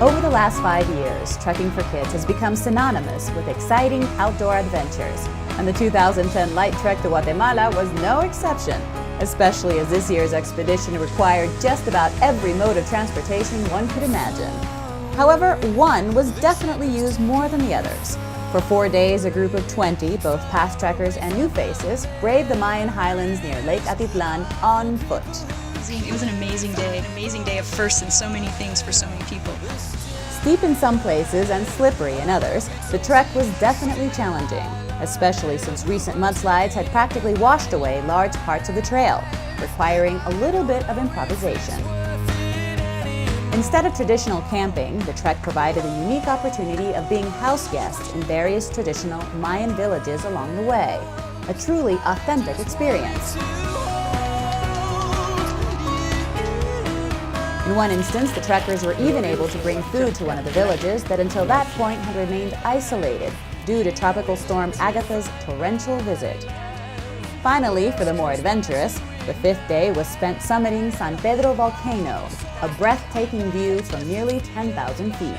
Over the last 5 years, Trekking for Kids has become synonymous with exciting outdoor adventures, and the 2010 Light Trek to Guatemala was no exception, especially as this year's expedition required just about every mode of transportation one could imagine. However, one was definitely used more than the others. For 4 days, a group of 20, both past trekkers and new faces, braved the Mayan highlands near Lake Atitlan on foot. It was an amazing day of firsts and so many things for so many people. Steep in some places and slippery in others, the trek was definitely challenging, especially since recent mudslides had practically washed away large parts of the trail, requiring a little bit of improvisation. Instead of traditional camping, the trek provided a unique opportunity of being house guests in various traditional Mayan villages along the way, a truly authentic experience. In one instance, the trekkers were even able to bring food to one of the villages that until that point had remained isolated due to Tropical Storm Agatha's torrential visit. Finally, for the more adventurous, the 5th day was spent summiting San Pedro Volcano, a breathtaking view from nearly 10,000 feet.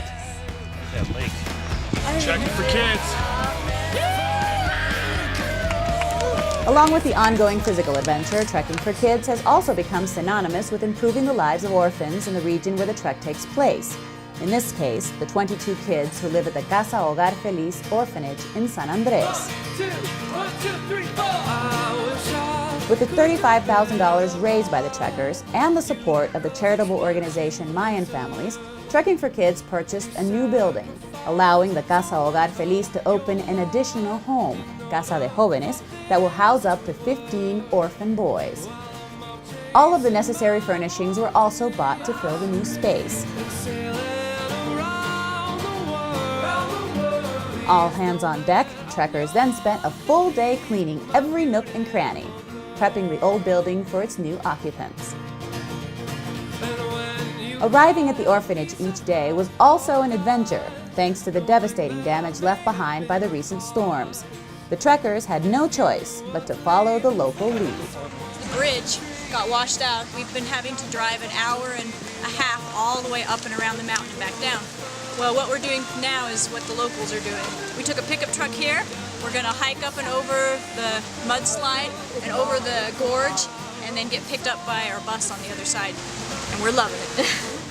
That lake. Trekking for Kids. Along with the ongoing physical adventure, Trekking for Kids has also become synonymous with improving the lives of orphans in the region where the trek takes place. In this case, the 22 kids who live at the Casa Hogar Feliz orphanage in San Andres. With the $35,000 raised by the trekkers and the support of the charitable organization Mayan Families, Trekking for Kids purchased a new building, allowing the Casa Hogar Feliz to open an additional home, Casa de Jóvenes, that will house up to 15 orphan boys. All of the necessary furnishings were also bought to fill the new space. All hands on deck, trekkers then spent a full day cleaning every nook and cranny, prepping the old building for its new occupants. Arriving at the orphanage each day was also an adventure, thanks to the devastating damage left behind by the recent storms. The trekkers had no choice but to follow the local lead. The bridge got washed out. We've been having to drive an hour and a half all the way up and around the mountain and back down. Well, what we're doing now is what the locals are doing. We took a pickup truck here. We're going to hike up and over the mudslide and over the gorge and then get picked up by our bus on the other side. And we're loving it.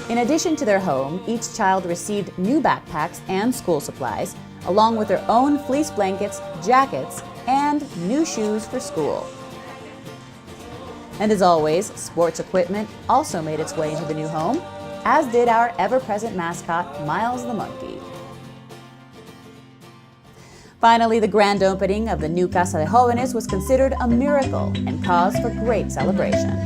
In addition to their home, each child received new backpacks and school supplies, along with their own fleece blankets, jackets, and new shoes for school. And as always, sports equipment also made its way into the new home, as did our ever-present mascot, Miles the monkey. Finally, the grand opening of the new Casa de Jóvenes was considered a miracle and cause for great celebration.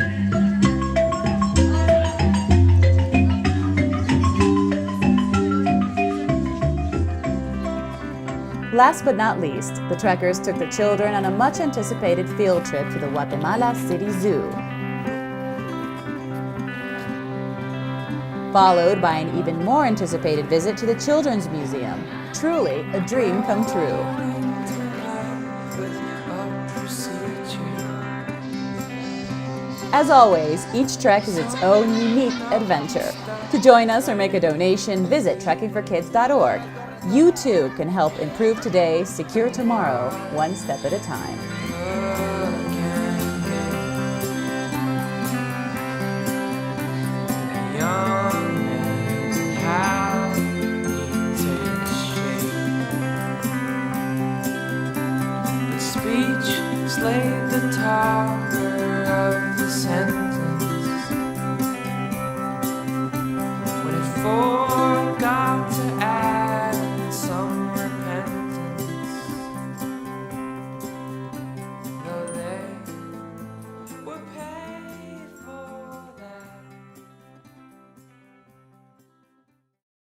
Last but not least, the trekkers took the children on a much-anticipated field trip to the Guatemala City Zoo, followed by an even more anticipated visit to the Children's Museum. Truly a dream come true. As always, each trek is its own unique adventure. To join us or make a donation, visit trekkingforkids.org. You too can help improve today, secure tomorrow, one step at a time. Speech slayed the tower of the center.